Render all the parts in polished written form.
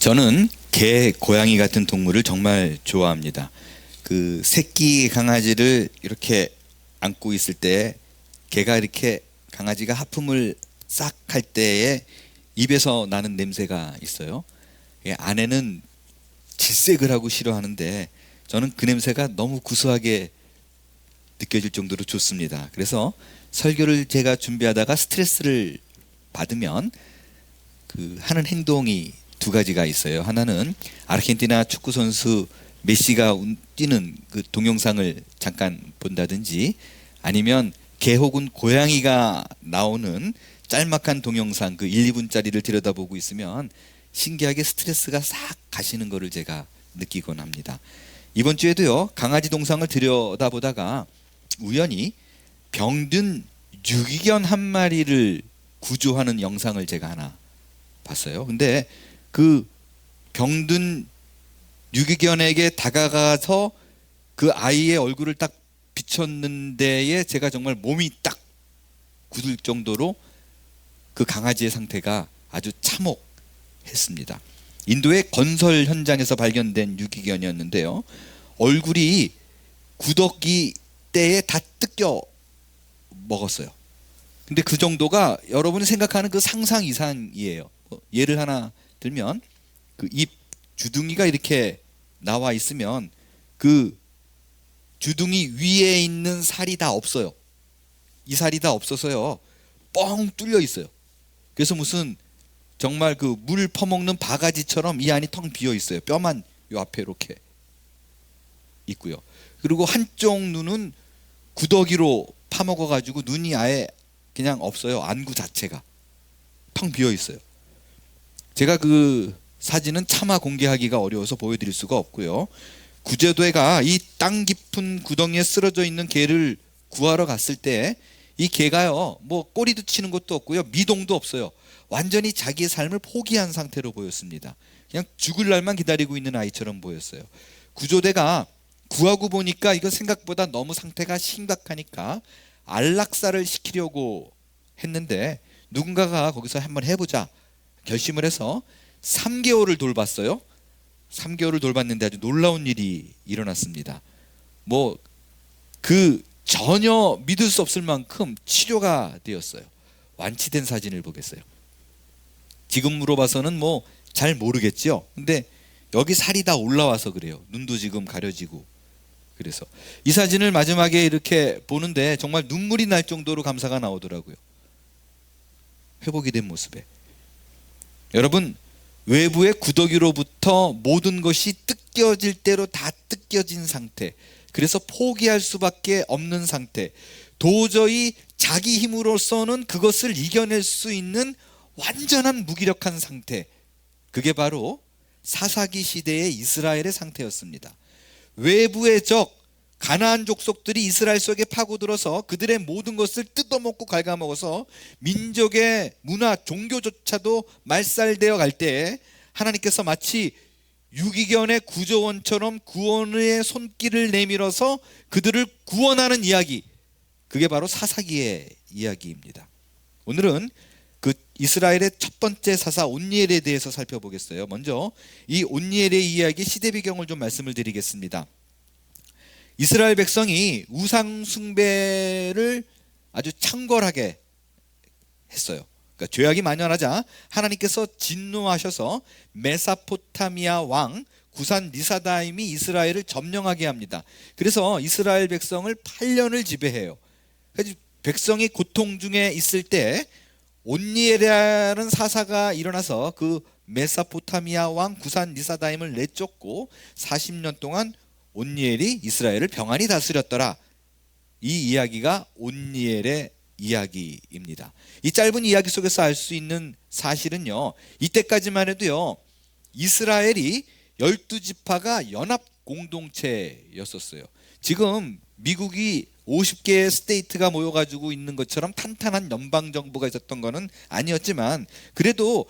저는 개, 고양이 같은 동물을 정말 좋아합니다. 그 새끼 강아지를 이렇게 안고 있을 때 개가 이렇게 강아지가 하품을 싹 할 때에 입에서 나는 냄새가 있어요. 아내는 질색을 하고 싫어하는데 저는 그 냄새가 너무 구수하게 느껴질 정도로 좋습니다. 그래서 설교를 제가 준비하다가 스트레스를 받으면 하는 행동이 두 가지가 있어요. 하나는 아르헨티나 축구 선수 메시가 뛰는 그 동영상을 잠깐 본다든지, 아니면 개 혹은 고양이가 나오는 짤막한 동영상 그 1, 2분짜리를 들여다보고 있으면 신기하게 스트레스가 싹 가시는 거를 제가 느끼곤 합니다. 이번 주에도요, 강아지 동상을 들여다보다가 우연히 병든 유기견 한 마리를 구조하는 영상을 제가 하나 봤어요. 근데 그 병든 유기견에게 다가가서 그 아이의 얼굴을 딱 비췄는 데에 제가 정말 몸이 딱 굳을 정도로 그 강아지의 상태가 아주 참혹했습니다. 인도의 건설 현장에서 발견된 유기견이었는데요, 얼굴이 구더기 때에 다 뜯겨 먹었어요. 근데 그 정도가 여러분이 생각하는 그 상상 이상이에요. 예를 하나 들면, 그 입 주둥이가 이렇게 나와 있으면 그 주둥이 위에 있는 살이 다 없어요. 이 살이 다 없어서요, 뻥 뚫려 있어요. 그래서 무슨 정말 그 물 퍼먹는 바가지처럼 이 안이 텅 비어 있어요. 뼈만 요 앞에 이렇게 있고요. 그리고 한쪽 눈은 구더기로 파먹어 가지고 눈이 아예 그냥 없어요. 안구 자체가 텅 비어 있어요. 제가 그 사진은 차마 공개하기가 어려워서 보여드릴 수가 없고요. 구조대가 이 땅 깊은 구덩이에 쓰러져 있는 개를 구하러 갔을 때 이 개가요, 뭐 꼬리도 치는 것도 없고요, 미동도 없어요. 완전히 자기의 삶을 포기한 상태로 보였습니다. 그냥 죽을 날만 기다리고 있는 아이처럼 보였어요. 구조대가 구하고 보니까 이거 생각보다 너무 상태가 심각하니까 안락사를 시키려고 했는데, 누군가가 거기서 한번 해보자 결심을 해서 3개월을 돌봤어요. 3개월을 돌봤는데 아주 놀라운 일이 일어났습니다. 전혀 믿을 수 없을 만큼 치료가 되었어요. 완치된 사진을 보겠어요. 지금 물어봐서는 잘 모르겠죠. 근데 여기 살이 다 올라와서 그래요. 눈도 지금 가려지고. 그래서 이 사진을 마지막에 이렇게 보는데 정말 눈물이 날 정도로 감사가 나오더라고요. 회복이 된 모습에. 여러분, 외부의 구더기로부터 모든 것이 뜯겨질 대로 다 뜯겨진 상태, 그래서 포기할 수밖에 없는 상태, 도저히 자기 힘으로서는 그것을 이겨낼 수 있는 완전한 무기력한 상태, 그게 바로 사사기 시대의 이스라엘의 상태였습니다. 외부의 적 가나안 족속들이 이스라엘 속에 파고들어서 그들의 모든 것을 뜯어먹고 갉아먹어서 민족의 문화, 종교조차도 말살되어 갈 때 하나님께서 마치 유기견의 구조원처럼 구원의 손길을 내밀어서 그들을 구원하는 이야기, 그게 바로 사사기의 이야기입니다. 오늘은 그 이스라엘의 첫 번째 사사 온니엘에 대해서 살펴보겠어요. 먼저 이 온니엘의 이야기 시대 배경을 좀 말씀을 드리겠습니다. 이스라엘 백성이 우상 숭배를 아주 창궐하게 했어요. 그러니까 죄악이 만연하자 하나님께서 진노하셔서 메사포타미아 왕 구산 리사다임이 이스라엘을 점령하게 합니다. 그래서 이스라엘 백성을 8년을 지배해요. 그래서 백성이 고통 중에 있을 때 온니엘이라는 사사가 일어나서 그 메사포타미아 왕 구산 리사다임을 내쫓고 40년 동안 온니엘이 이스라엘을 평안히 다스렸더라. 이 이야기가 온니엘의 이야기입니다. 이 짧은 이야기 속에서 알 수 있는 사실은요, 이때까지만 해도요, 이스라엘이 12지파가 연합 공동체였었어요. 지금 미국이 50개의 스테이트가 모여가지고 있는 것처럼 탄탄한 연방정부가 있었던 것은 아니었지만, 그래도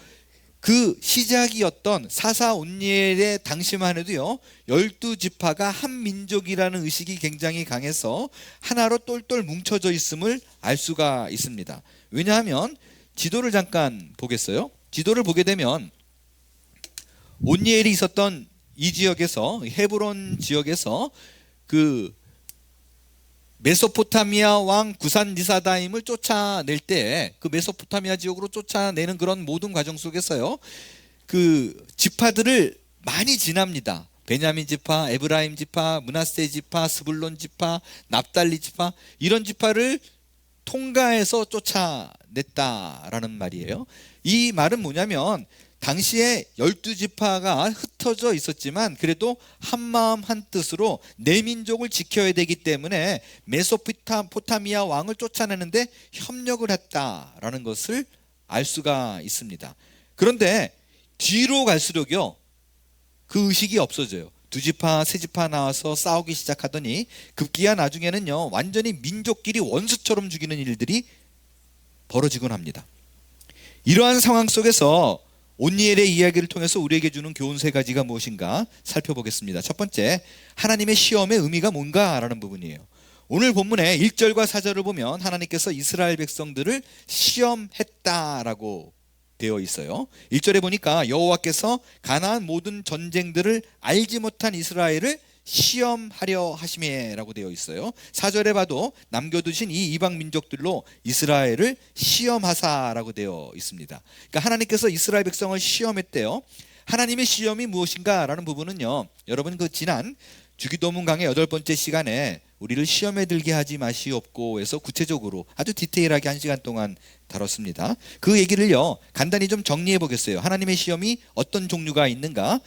그 시작이었던 사사 온니엘의 당시만 해도요, 12지파가 한 민족이라는 의식이 굉장히 강해서 하나로 똘똘 뭉쳐져 있음을 알 수가 있습니다. 왜냐하면 지도를 잠깐 보겠어요. 지도를 보게 되면 온니엘이 있었던 이 지역에서, 헤브론 지역에서 그 메소포타미아 왕 구산 리사다임을 쫓아낼 때, 그 메소포타미아 지역으로 쫓아내는 그런 모든 과정 속에서요, 그 지파들을 많이 지납니다. 베냐민 지파, 에브라임 지파, 므낫세 지파, 스불론 지파, 납달리 지파, 이런 지파를 통과해서 쫓아냈다라는 말이에요. 이 말은 뭐냐면, 당시에 12지파가 흩어져 있었지만 그래도 한마음 한뜻으로 내 민족을 지켜야 되기 때문에 메소포타미아 왕을 쫓아내는데 협력을 했다라는 것을 알 수가 있습니다. 그런데 뒤로 갈수록요, 그 의식이 없어져요. 두 지파, 세 지파 나와서 싸우기 시작하더니 급기야 나중에는요, 완전히 민족끼리 원수처럼 죽이는 일들이 벌어지곤 합니다. 이러한 상황 속에서 온니엘의 이야기를 통해서 우리에게 주는 교훈 세 가지가 무엇인가 살펴보겠습니다. 첫 번째, 하나님의 시험의 의미가 뭔가라는 부분이에요. 오늘 본문의 1절과 4절을 보면 하나님께서 이스라엘 백성들을 시험했다라고 되어 있어요. 1절에 보니까 여호와께서 가나안 모든 전쟁들을 알지 못한 이스라엘을 시험하려 하심이라고 되어 있어요. 4절에 봐도 남겨두신 이 이방 민족들로 이스라엘을 시험하사라고 되어 있습니다. 그러니까 하나님께서 이스라엘 백성을 시험했대요. 하나님의 시험이 무엇인가라는 부분은요, 여러분 그 지난 주기도문 강의 8번째 시간에 우리를 시험에 들게 하지 마시옵고 해서 구체적으로 아주 디테일하게 1시간 동안 다뤘습니다. 그 얘기를요, 간단히 좀 정리해 보겠어요. 하나님의 시험이 어떤 종류가 있는가?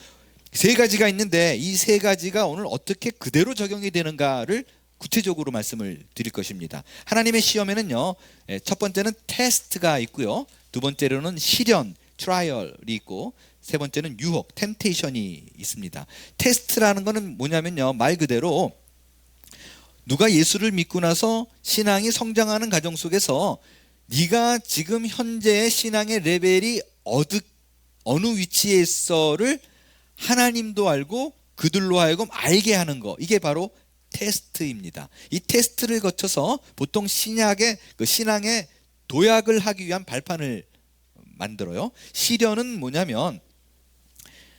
3가지가 있는데 이 3가지가 오늘 어떻게 그대로 적용이 되는가를 구체적으로 말씀을 드릴 것입니다. 하나님의 시험에는요, 첫 번째는 테스트가 있고요, 두 번째로는 시련, 트라이얼이 있고, 세 번째는 유혹, 템테이션이 있습니다. 테스트라는 거는 뭐냐면요, 말 그대로 누가 예수를 믿고 나서 신앙이 성장하는 과정 속에서 네가 지금 현재의 신앙의 레벨이 어느 위치에 있어를 하나님도 알고 그들로 하여금 알게 하는 거, 이게 바로 테스트입니다. 이 테스트를 거쳐서 보통 신약의 그 신앙의 도약을 하기 위한 발판을 만들어요. 시련은 뭐냐면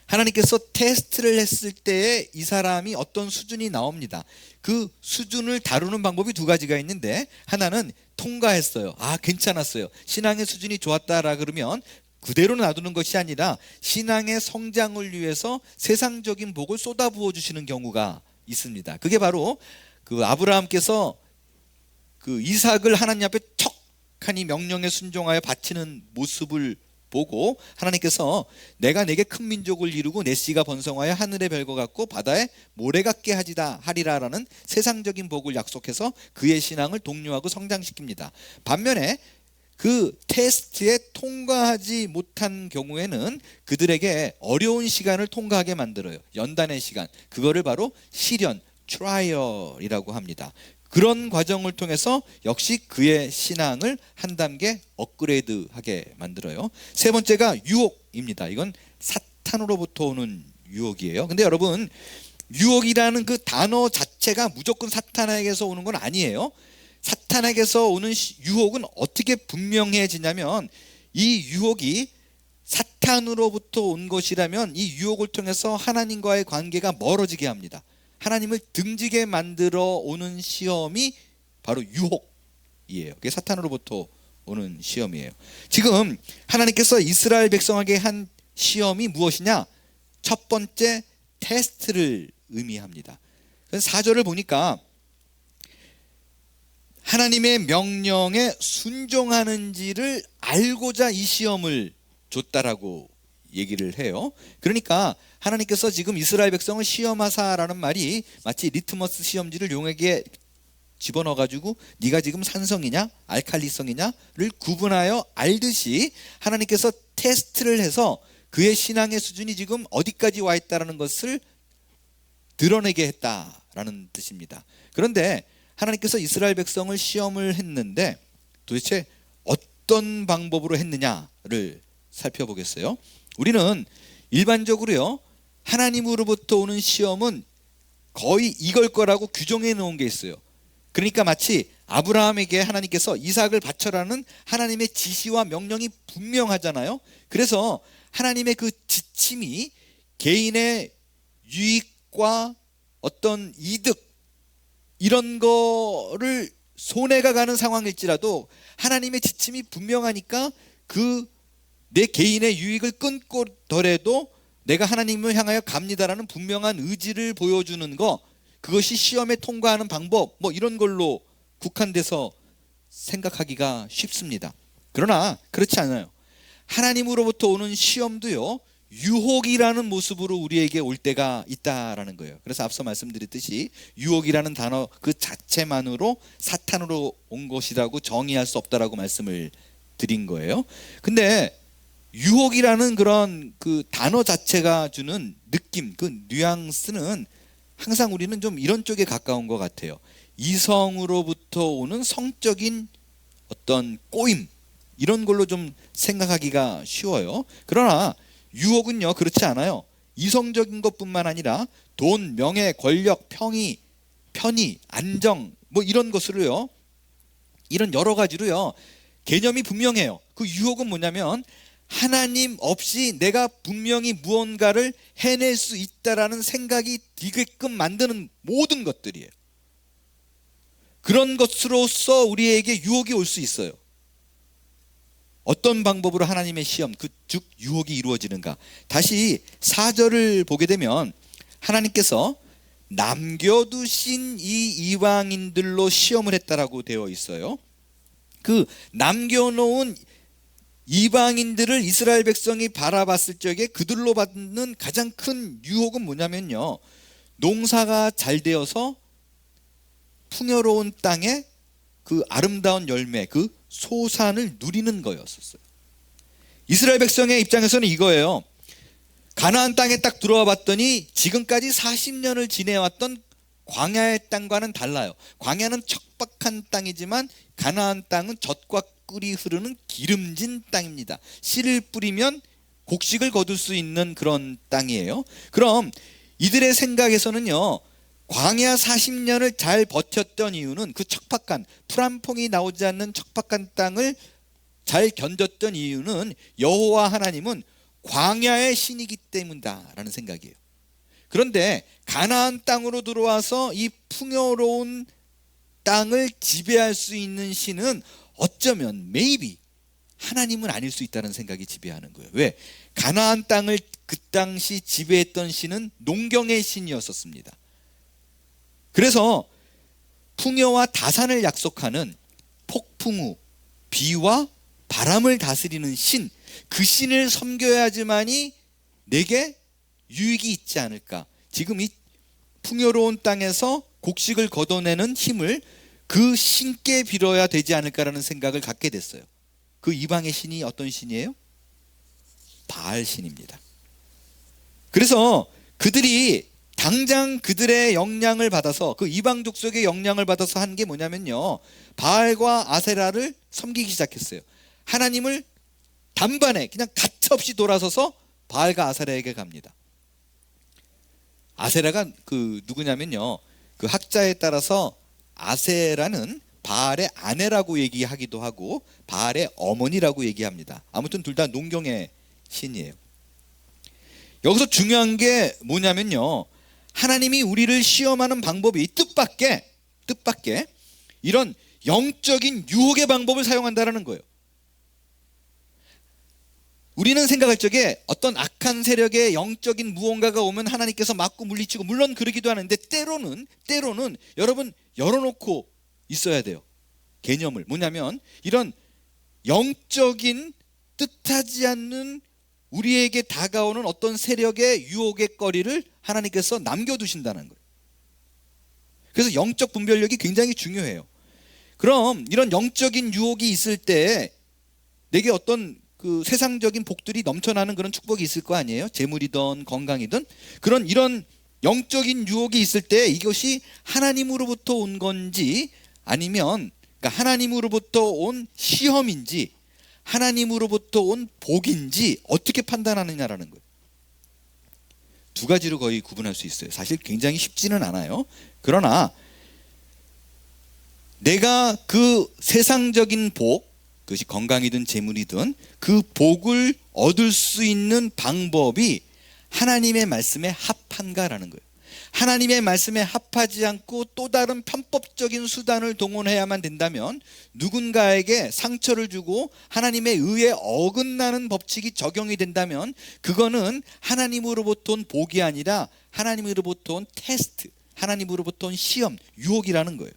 하나님께서 테스트를 했을 때에 이 사람이 어떤 수준이 나옵니다. 그 수준을 다루는 방법이 2가지가 있는데, 하나는 통과했어요, 괜찮았어요, 신앙의 수준이 좋았다라 그러면 그대로 놔두는 것이 아니라 신앙의 성장을 위해서 세상적인 복을 쏟아부어 주시는 경우가 있습니다. 그게 바로 그 아브라함께서 그 이삭을 하나님 앞에 척하니 명령에 순종하여 바치는 모습을 보고 하나님께서 내가 내게 큰 민족을 이루고 내 씨가 번성하여 하늘의 별과 같고 바다에 모래 같게 하리라라는 세상적인 복을 약속해서 그의 신앙을 독려하고 성장시킵니다. 반면에 그 테스트에 통과하지 못한 경우에는 그들에게 어려운 시간을 통과하게 만들어요. 연단의 시간, 그거를 바로 시련, 트라이얼이라고 합니다. 그런 과정을 통해서 역시 그의 신앙을 한 단계 업그레이드하게 만들어요. 세 번째가 유혹입니다. 이건 사탄으로부터 오는 유혹이에요. 근데 여러분, 유혹이라는 그 단어 자체가 무조건 사탄에게서 오는 건 아니에요. 사탄에게서 오는 유혹은 어떻게 분명해지냐면, 이 유혹이 사탄으로부터 온 것이라면 이 유혹을 통해서 하나님과의 관계가 멀어지게 합니다. 하나님을 등지게 만들어 오는 시험이 바로 유혹이에요. 그게 사탄으로부터 오는 시험이에요. 지금 하나님께서 이스라엘 백성에게 한 시험이 무엇이냐? 첫 번째, 테스트를 의미합니다. 4절을 보니까 하나님의 명령에 순종하는지를 알고자 이 시험을 줬다라고 얘기를 해요. 그러니까 하나님께서 지금 이스라엘 백성을 시험하사라는 말이 마치 리트머스 시험지를 용에게 집어넣어 가지고 네가 지금 산성이냐 알칼리성이냐를 구분하여 알듯이 하나님께서 테스트를 해서 그의 신앙의 수준이 지금 어디까지 와 있다는 것을 드러내게 했다라는 뜻입니다. 그런데 하나님께서 이스라엘 백성을 시험을 했는데 도대체 어떤 방법으로 했느냐를 살펴보겠어요. 우리는 일반적으로요, 하나님으로부터 오는 시험은 거의 이걸 거라고 규정해 놓은 게 있어요. 그러니까 마치 아브라함에게 하나님께서 이삭을 바쳐라는 하나님의 지시와 명령이 분명하잖아요. 그래서 하나님의 그 지침이 개인의 유익과 어떤 이득 이런 거를 손해가 가는 상황일지라도 하나님의 지침이 분명하니까 그 내 개인의 유익을 끊고더라도 내가 하나님을 향하여 갑니다라는 분명한 의지를 보여주는 거, 그것이 시험에 통과하는 방법, 뭐 이런 걸로 국한돼서 생각하기가 쉽습니다. 그러나 그렇지 않아요. 하나님으로부터 오는 시험도요, 유혹이라는 모습으로 우리에게 올 때가 있다라는 거예요. 그래서 앞서 말씀드렸듯이 유혹이라는 단어 그 자체만으로 사탄으로 온 것이라고 정의할 수 없다라고 말씀을 드린 거예요. 근데 유혹이라는 그런 그 단어 자체가 주는 느낌, 그 뉘앙스는 항상 우리는 좀 이런 쪽에 가까운 것 같아요. 이성으로부터 오는 성적인 어떤 꼬임, 이런 걸로 좀 생각하기가 쉬워요. 그러나 유혹은요, 그렇지 않아요. 이성적인 것뿐만 아니라 돈, 명예, 권력, 편의, 안정, 뭐 이런 것으로요, 이런 여러 가지로요, 개념이 분명해요. 그 유혹은 뭐냐면 하나님 없이 내가 분명히 무언가를 해낼 수 있다라는 생각이 들게끔 만드는 모든 것들이에요. 그런 것으로서 우리에게 유혹이 올 수 있어요. 어떤 방법으로 하나님의 시험, 즉 유혹이 이루어지는가? 다시 4절을 보게 되면 하나님께서 남겨두신 이 이방인들로 시험을 했다라고 되어 있어요. 그 남겨놓은 이방인들을 이스라엘 백성이 바라봤을 적에 그들로 받는 가장 큰 유혹은 뭐냐면요, 농사가 잘 되어서 풍요로운 땅에 그 아름다운 열매, 그 소산을 누리는 거였었어요. 이스라엘 백성의 입장에서는 이거예요. 가나안 땅에 딱 들어와 봤더니 지금까지 40년을 지내왔던 광야의 땅과는 달라요. 광야는 척박한 땅이지만 가나안 땅은 젖과 꿀이 흐르는 기름진 땅입니다. 씨를 뿌리면 곡식을 거둘 수 있는 그런 땅이에요. 그럼 이들의 생각에서는요, 광야 40년을 잘 버텼던 이유는 그 척박한, 풀 한 퐁이 나오지 않는 척박한 땅을 잘 견뎠던 이유는 여호와 하나님은 광야의 신이기 때문이다라는 생각이에요. 그런데 가나안 땅으로 들어와서 이 풍요로운 땅을 지배할 수 있는 신은 어쩌면 maybe 하나님은 아닐 수 있다는 생각이 지배하는 거예요. 왜? 가나안 땅을 그 당시 지배했던 신은 농경의 신이었었습니다. 그래서 풍요와 다산을 약속하는 폭풍 후 비와 바람을 다스리는 신, 그 신을 섬겨야지만이 내게 유익이 있지 않을까. 지금 이 풍요로운 땅에서 곡식을 걷어내는 힘을 그 신께 빌어야 되지 않을까라는 생각을 갖게 됐어요. 그 이방의 신이 어떤 신이에요? 바알 신입니다. 그래서 그들이 당장 그들의 영향을 받아서, 그 이방 족속의 영향을 받아서 한 게 뭐냐면요, 바알과 아세라를 섬기기 시작했어요. 하나님을 단번에 그냥 가차없이 돌아서서 바알과 아세라에게 갑니다. 아세라가 그 누구냐면요, 그 학자에 따라서 아세라는 바알의 아내라고 얘기하기도 하고 바알의 어머니라고 얘기합니다. 아무튼 둘 다 농경의 신이에요. 여기서 중요한 게 뭐냐면요, 하나님이 우리를 시험하는 방법이 뜻밖의 이런 영적인 유혹의 방법을 사용한다는 거예요. 우리는 생각할 적에 어떤 악한 세력의 영적인 무언가가 오면 하나님께서 막고 물리치고, 물론 그러기도 하는데 때로는 여러분 열어놓고 있어야 돼요. 개념을. 뭐냐면 이런 영적인 뜻하지 않는 우리에게 다가오는 어떤 세력의 유혹의 거리를 하나님께서 남겨두신다는 거예요. 그래서 영적 분별력이 굉장히 중요해요. 그럼 이런 영적인 유혹이 있을 때 내게 어떤 그 세상적인 복들이 넘쳐나는 그런 축복이 있을 거 아니에요? 재물이든 건강이든. 이런 영적인 유혹이 있을 때 이것이 하나님으로부터 온 건지, 아니면 그러니까 하나님으로부터 온 시험인지 하나님으로부터 온 복인지 어떻게 판단하느냐라는 거예요. 두 가지로 거의 구분할 수 있어요. 사실 굉장히 쉽지는 않아요. 그러나 내가 그 세상적인 복, 그것이 건강이든 재물이든 그 복을 얻을 수 있는 방법이 하나님의 말씀에 합한가라는 거예요. 하나님의 말씀에 합하지 않고 또 다른 편법적인 수단을 동원해야만 된다면, 누군가에게 상처를 주고 하나님의 의에 어긋나는 법칙이 적용이 된다면 그거는 하나님으로부터 온 복이 아니라 하나님으로부터 온 테스트, 하나님으로부터 온 시험, 유혹이라는 거예요.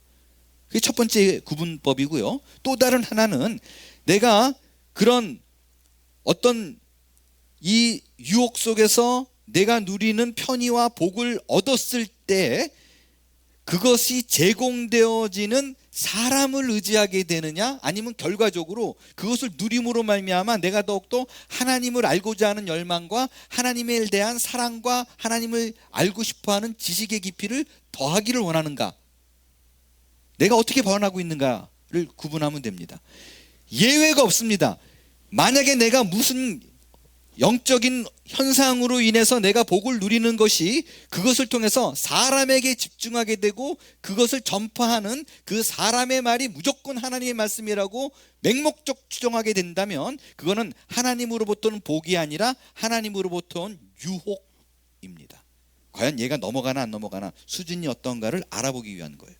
그게 첫 번째 구분법이고요. 또 다른 하나는 내가 그런 어떤 이 유혹 속에서 내가 누리는 편의와 복을 얻었을 때 그것이 제공되어지는 사람을 의지하게 되느냐, 아니면 결과적으로 그것을 누림으로 말미암아 내가 더욱더 하나님을 알고자 하는 열망과 하나님에 대한 사랑과 하나님을 알고 싶어하는 지식의 깊이를 더하기를 원하는가, 내가 어떻게 변하고 있는가를 구분하면 됩니다. 예외가 없습니다. 만약에 내가 무슨 영적인 현상으로 인해서 내가 복을 누리는 것이 그것을 통해서 사람에게 집중하게 되고 그것을 전파하는 그 사람의 말이 무조건 하나님의 말씀이라고 맹목적 추정하게 된다면 그거는 하나님으로부터는 복이 아니라 하나님으로부터 온 유혹입니다. 과연 얘가 넘어가나 안 넘어가나 수준이 어떤가를 알아보기 위한 거예요.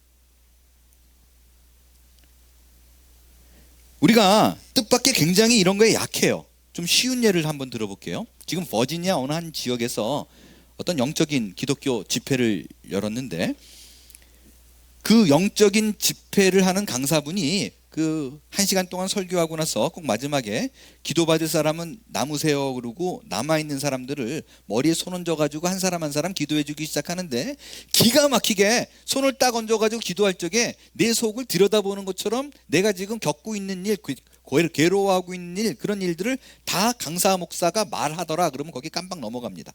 우리가 뜻밖의 굉장히 이런 거에 약해요. 좀 쉬운 예를 한번 들어볼게요. 지금 버지니아 어느 한 지역에서 어떤 영적인 기독교 집회를 열었는데, 그 영적인 집회를 하는 강사분이 그 1시간 동안 설교하고 나서 꼭 마지막에 기도받을 사람은 남으세요 그러고 남아있는 사람들을 머리에 손 얹어가지고 한 사람 한 사람 기도해주기 시작하는데, 기가 막히게 손을 딱 얹어가지고 기도할 적에 내 속을 들여다보는 것처럼 내가 지금 겪고 있는 일, 괴로워하고 있는 일, 그런 일들을 다 강사 목사가 말하더라 그러면 거기 깜빡 넘어갑니다.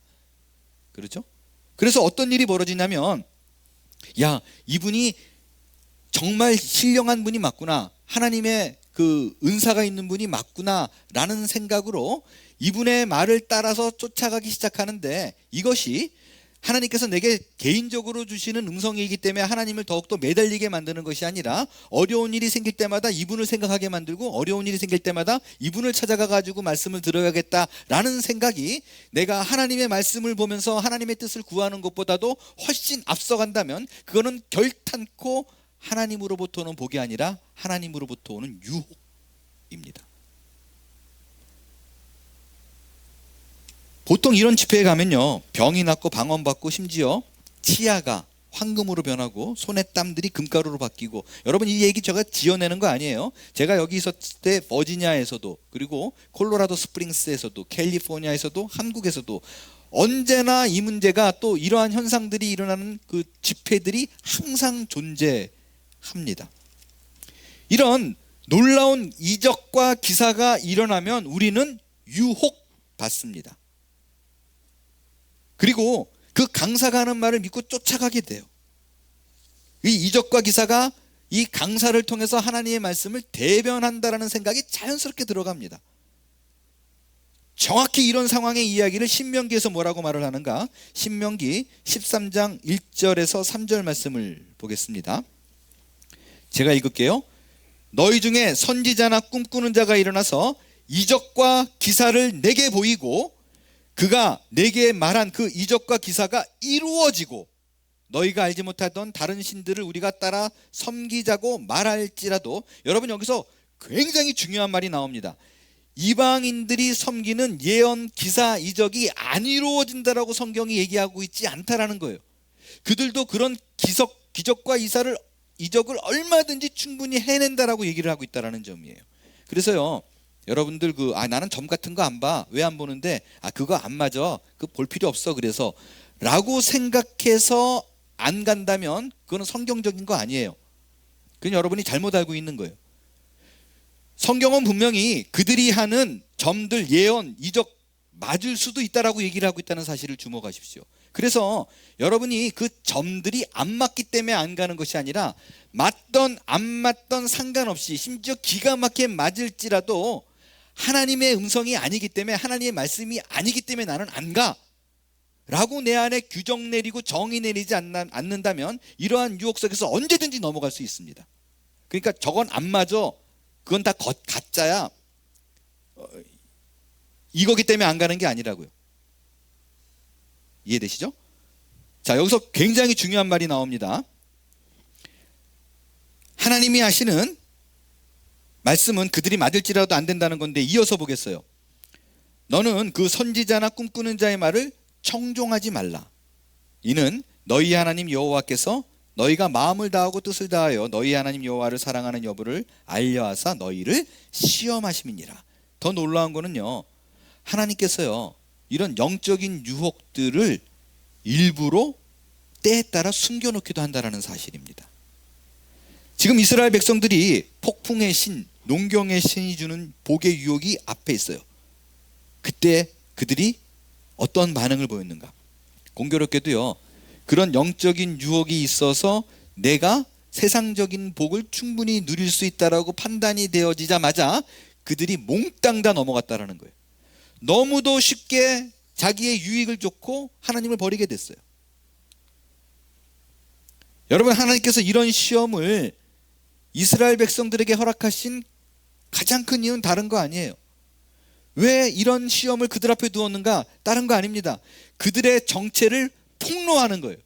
그렇죠? 그래서 어떤 일이 벌어지냐면, 야, 이분이 정말 신령한 분이 맞구나, 하나님의 그 은사가 있는 분이 맞구나 라는 생각으로 이분의 말을 따라서 쫓아가기 시작하는데, 이것이 하나님께서 내게 개인적으로 주시는 음성이기 때문에 하나님을 더욱더 매달리게 만드는 것이 아니라, 어려운 일이 생길 때마다 이분을 생각하게 만들고 어려운 일이 생길 때마다 이분을 찾아가 가지고 말씀을 들어야겠다라는 생각이 내가 하나님의 말씀을 보면서 하나님의 뜻을 구하는 것보다도 훨씬 앞서간다면 그거는 결탄코 하나님으로부터 오는 복이 아니라 하나님으로부터 오는 유혹입니다. 보통 이런 집회에 가면요, 병이 낫고 방언받고 심지어 치아가 황금으로 변하고 손의 땀들이 금가루로 바뀌고, 여러분 이 얘기 제가 지어내는 거 아니에요. 제가 여기 있었을 때 버지니아에서도, 그리고 콜로라도 스프링스에서도, 캘리포니아에서도, 한국에서도 언제나 이 문제가, 또 이러한 현상들이 일어나는 그 집회들이 항상 존재합니다. 이런 놀라운 이적과 기사가 일어나면 우리는 유혹받습니다. 그리고 그 강사가 하는 말을 믿고 쫓아가게 돼요. 이 이적과 기사가 이 강사를 통해서 하나님의 말씀을 대변한다라는 생각이 자연스럽게 들어갑니다. 정확히 이런 상황의 이야기를 신명기에서 뭐라고 말을 하는가? 신명기 13장 1절에서 3절 말씀을 보겠습니다. 제가 읽을게요. 너희 중에 선지자나 꿈꾸는 자가 일어나서 이적과 기사를 내게 보이고 그가 내게 말한 그 이적과 기사가 이루어지고 너희가 알지 못하던 다른 신들을 우리가 따라 섬기자고 말할지라도, 여러분 여기서 굉장히 중요한 말이 나옵니다. 이방인들이 섬기는 예언, 기사, 이적이 안 이루어진다라고 성경이 얘기하고 있지 않다라는 거예요. 그들도 그런 기적과 이적을 얼마든지 충분히 해낸다라고 얘기를 하고 있다라는 점이에요. 그래서요, 여러분들 나는 점 같은 거 안 봐. 왜 안 보는데? 그거 안 맞아. 그 볼 필요 없어. 그래서 라고 생각해서 안 간다면 그거는 성경적인 거 아니에요. 그건 여러분이 잘못 알고 있는 거예요. 성경은 분명히 그들이 하는 점들, 예언, 이적 맞을 수도 있다라고 얘기를 하고 있다는 사실을 주목하십시오. 그래서 여러분이 그 점들이 안 맞기 때문에 안 가는 것이 아니라, 맞던 안 맞던 상관없이 심지어 기가 막히게 맞을지라도 하나님의 음성이 아니기 때문에, 하나님의 말씀이 아니기 때문에 나는 안 가 라고 내 안에 규정 내리고 정의 내리지 않는다면 이러한 유혹 속에서 언제든지 넘어갈 수 있습니다. 그러니까 저건 안 맞아, 그건 다 가짜야, 이거기 때문에 안 가는 게 아니라고요. 이해되시죠? 자, 여기서 굉장히 중요한 말이 나옵니다. 하나님이 하시는 말씀은 그들이 맞을지라도 안 된다는 건데, 이어서 보겠어요. 너는 그 선지자나 꿈꾸는 자의 말을 청종하지 말라. 이는 너희 하나님 여호와께서 너희가 마음을 다하고 뜻을 다하여 너희 하나님 여호와를 사랑하는 여부를 알려하사 너희를 시험하심이니라. 더 놀라운 거는요, 하나님께서요 이런 영적인 유혹들을 일부러 때에 따라 숨겨놓기도 한다는 사실입니다. 지금 이스라엘 백성들이 폭풍의 신, 농경의 신이 주는 복의 유혹이 앞에 있어요. 그때 그들이 어떤 반응을 보였는가? 공교롭게도요, 그런 영적인 유혹이 있어서 내가 세상적인 복을 충분히 누릴 수 있다라고 판단이 되어지자마자 그들이 몽땅 다 넘어갔다라는 거예요. 너무도 쉽게 자기의 유익을 쫓고 하나님을 버리게 됐어요. 여러분, 하나님께서 이런 시험을 이스라엘 백성들에게 허락하신 가장 큰 이유는 다른 거 아니에요. 왜 이런 시험을 그들 앞에 두었는가? 다른 거 아닙니다. 그들의 정체를 폭로하는 거예요.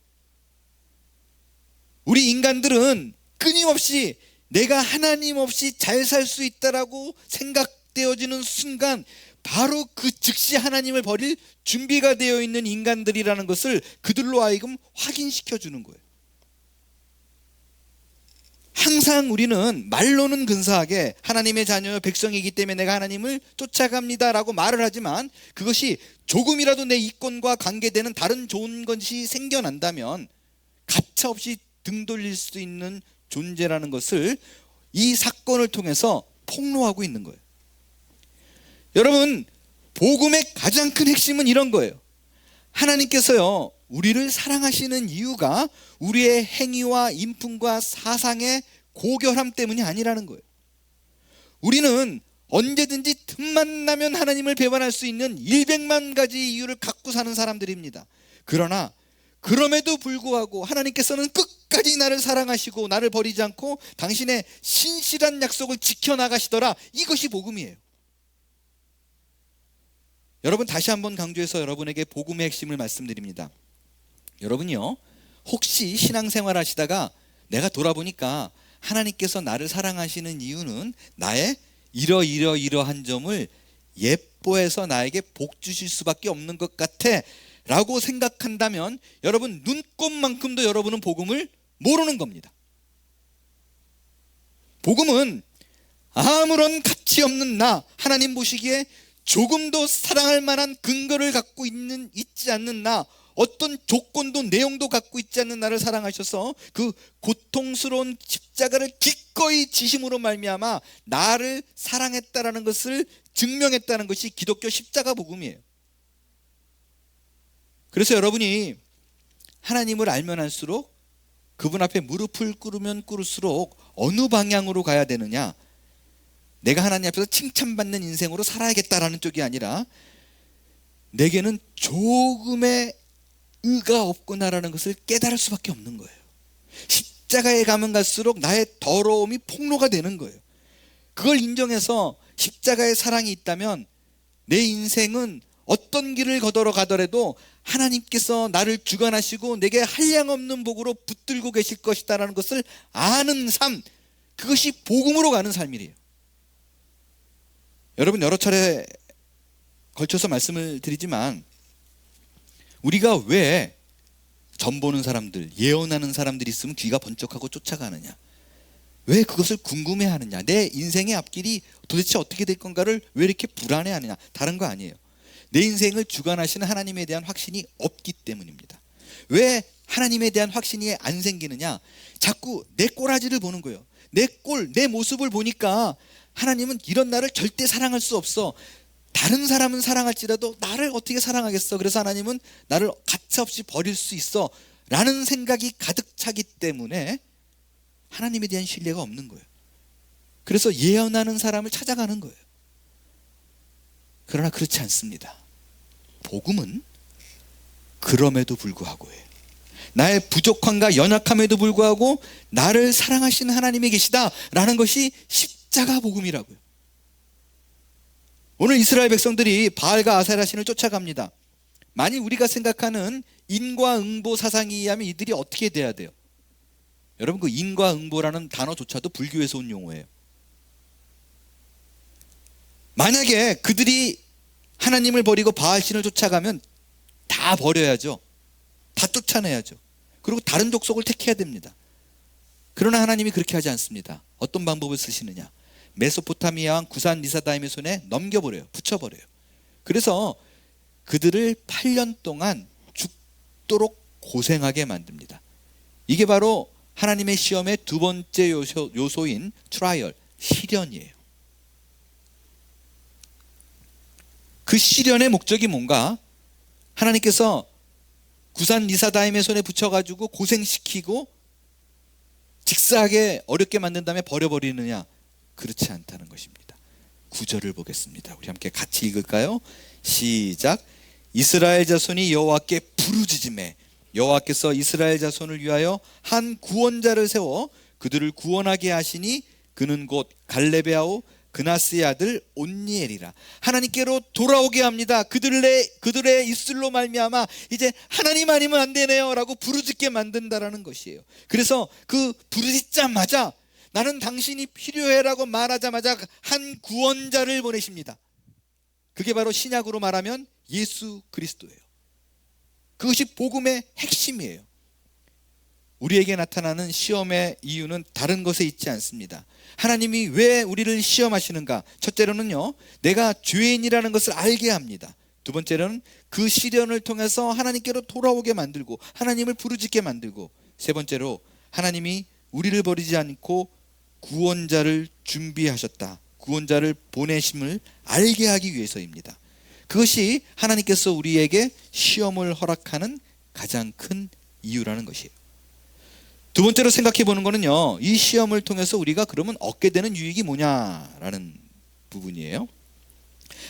우리 인간들은 끊임없이 내가 하나님 없이 잘 살 수 있다라고 생각되어지는 순간 바로 그 즉시 하나님을 버릴 준비가 되어 있는 인간들이라는 것을 그들로 하여금 확인시켜 주는 거예요. 항상 우리는 말로는 근사하게 하나님의 자녀 백성이기 때문에 내가 하나님을 쫓아갑니다라고 말을 하지만, 그것이 조금이라도 내 이권과 관계되는 다른 좋은 것이 생겨난다면 가차없이 등 돌릴 수 있는 존재라는 것을 이 사건을 통해서 폭로하고 있는 거예요. 여러분, 복음의 가장 큰 핵심은 이런 거예요. 하나님께서요 우리를 사랑하시는 이유가 우리의 행위와 인품과 사상의 고결함 때문이 아니라는 거예요. 우리는 언제든지 틈만 나면 하나님을 배반할 수 있는 100만 가지 이유를 갖고 사는 사람들입니다. 그러나 그럼에도 불구하고 하나님께서는 끝까지 나를 사랑하시고 나를 버리지 않고 당신의 신실한 약속을 지켜나가시더라. 이것이 복음이에요. 여러분, 다시 한번 강조해서 여러분에게 복음의 핵심을 말씀드립니다. 여러분이요, 혹시 신앙생활 하시다가 내가 돌아보니까 하나님께서 나를 사랑하시는 이유는 나의 이러한 점을 예뻐해서 나에게 복 주실 수밖에 없는 것 같아 라고 생각한다면 여러분, 눈꼽만큼도 여러분은 복음을 모르는 겁니다. 복음은 아무런 가치 없는 나, 하나님 보시기에 조금도 사랑할 만한 근거를 갖고 있지 않는 나, 어떤 조건도 내용도 갖고 있지 않는 나를 사랑하셔서 그 고통스러운 십자가를 기꺼이 지심으로 말미암아 나를 사랑했다라는 것을 증명했다는 것이 기독교 십자가 복음이에요. 그래서 여러분이 하나님을 알면 알수록 그분 앞에 무릎을 꿇으면 꿇을수록 어느 방향으로 가야 되느냐, 내가 하나님 앞에서 칭찬받는 인생으로 살아야겠다라는 쪽이 아니라 내게는 조금의 의가 없구나라는 것을 깨달을 수밖에 없는 거예요. 십자가에 가면 갈수록 나의 더러움이 폭로가 되는 거예요. 그걸 인정해서 십자가의 사랑이 있다면 내 인생은 어떤 길을 거들어 가더라도 하나님께서 나를 주관하시고 내게 한량없는 복으로 붙들고 계실 것이다라는 것을 아는 삶, 그것이 복음으로 가는 삶이래요. 여러분, 여러 차례 걸쳐서 말씀을 드리지만 우리가 왜 점 보는 사람들, 예언하는 사람들이 있으면 귀가 번쩍하고 쫓아가느냐, 왜 그것을 궁금해하느냐, 내 인생의 앞길이 도대체 어떻게 될 건가를 왜 이렇게 불안해하느냐, 다른 거 아니에요. 내 인생을 주관하시는 하나님에 대한 확신이 없기 때문입니다. 왜 하나님에 대한 확신이 안 생기느냐, 자꾸 내 꼬라지를 보는 거예요. 내 모습을 보니까 하나님은 이런 나를 절대 사랑할 수 없어, 다른 사람은 사랑할지라도 나를 어떻게 사랑하겠어, 그래서 하나님은 나를 가차없이 버릴 수 있어 라는 생각이 가득 차기 때문에 하나님에 대한 신뢰가 없는 거예요. 그래서 예언하는 사람을 찾아가는 거예요. 그러나 그렇지 않습니다. 복음은 그럼에도 불구하고예요. 나의 부족함과 연약함에도 불구하고 나를 사랑하시는 하나님이 계시다라는 것이 십자가 복음이라고요. 오늘 이스라엘 백성들이 바알과 아세라 신을 쫓아갑니다. 만일 우리가 생각하는 인과응보 사상에 의하면 이들이 어떻게 돼야 돼요? 여러분, 그 인과응보라는 단어조차도 불교에서 온 용어예요. 만약에 그들이 하나님을 버리고 바알신을 쫓아가면 다 버려야죠. 다 쫓아내야죠. 그리고 다른 족속을 택해야 됩니다. 그러나 하나님이 그렇게 하지 않습니다. 어떤 방법을 쓰시느냐? 메소포타미아 왕 구산 리사다임의 손에 넘겨버려요. 붙여버려요. 그래서 그들을 8년 동안 죽도록 고생하게 만듭니다. 이게 바로 하나님의 시험의 두 번째 요소인 트라이얼, 시련이에요. 그 시련의 목적이 뭔가? 하나님께서 구산 리사다임의 손에 붙여가지고 고생시키고 직사하게 어렵게 만든 다음에 버려버리느냐? 그렇지 않다는 것입니다. 9절을 보겠습니다. 우리 함께 같이 읽을까요? 시작. 이스라엘 자손이 여호와께 부르짖으매 여호와께서 이스라엘 자손을 위하여 한 구원자를 세워 그들을 구원하게 하시니 그는 곧 갈레베아오 그나스의 아들 온니엘이라. 하나님께로 돌아오게 합니다. 그들의 입술로 말미암아 이제 하나님 아니면 안 되네요 라고 부르짖게 만든다라는 것이에요. 그래서 그 부르짖자마자 나는 당신이 필요해라고 말하자마자 한 구원자를 보내십니다. 그게 바로 신약으로 말하면 예수 그리스도예요. 그것이 복음의 핵심이에요. 우리에게 나타나는 시험의 이유는 다른 것에 있지 않습니다. 하나님이 왜 우리를 시험하시는가? 첫째로는요, 내가 죄인이라는 것을 알게 합니다. 두 번째로는 그 시련을 통해서 하나님께로 돌아오게 만들고 하나님을 부르짖게 만들고, 세 번째로 하나님이 우리를 버리지 않고 구원자를 준비하셨다, 구원자를 보내심을 알게 하기 위해서입니다. 그것이 하나님께서 우리에게 시험을 허락하는 가장 큰 이유라는 것이에요. 두 번째로 생각해 보는 거는요, 이 시험을 통해서 우리가 그러면 얻게 되는 유익이 뭐냐라는 부분이에요.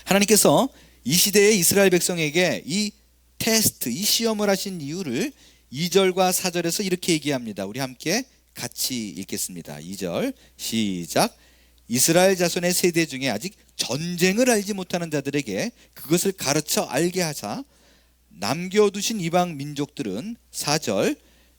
하나님께서 이 시대의 이스라엘 백성에게 이 테스트, 이 시험을 하신 이유를 2절과 4절에서 이렇게 얘기합니다. 우리 함께 같이 읽겠습니다. 2절 시작. 이스라엘 자손의 세대 중에 아직 전쟁을 알지 못하는 자들에게 그것을 가르쳐 알게 하사 남겨두신 이방 민족들은, 4절,